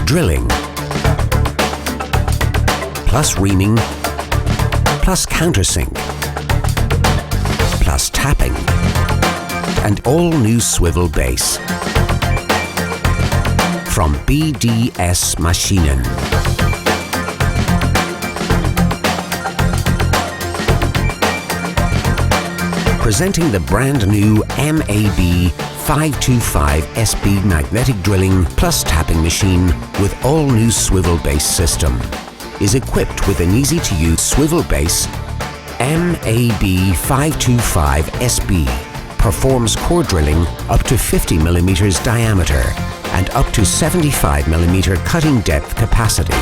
drilling, plus reaming, plus countersink, plus tapping, and all new swivel base from BDS Maschinen. Presenting the brand new MAB 525 SB magnetic drilling plus tapping machine with all new swivel base system. Is equipped with an easy-to-use swivel base. MAB 525 SB performs core drilling up to 50 mm diameter and up to 75 mm cutting depth capacity.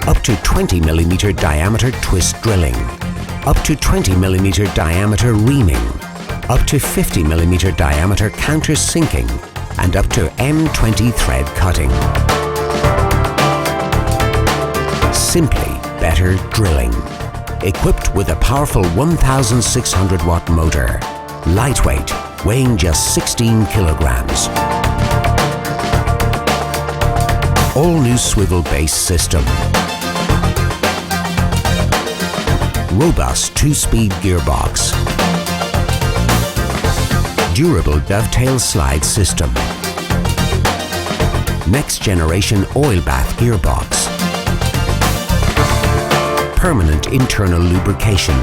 Up to 20 mm diameter twist drilling. Up to 20 mm diameter reaming. Up to 50 mm diameter countersinking, and up to M20 thread cutting. Simply better drilling. Equipped with a powerful 1,600 watt motor. Lightweight, weighing just 16 kilograms. All new swivel base system. Robust 2-speed gearbox. Durable dovetail slide system. Next generation oil bath gearbox. Permanent internal lubrication.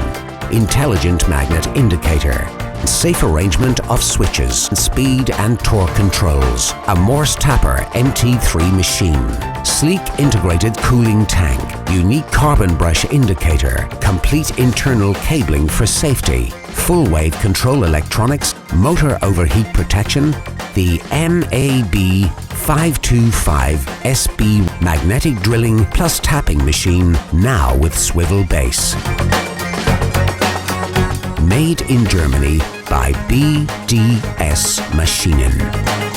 Intelligent magnet indicator. Safe arrangement of switches, speed and torque controls. A Morse Tapper MT3 machine. Sleek integrated cooling tank. Unique carbon brush indicator. Complete internal cabling for safety. Full wave control electronics. Motor overheat protection. The MAB 525 SB magnetic drilling plus tapping machine, now with swivel base. Made in Germany by BDS Maschinen.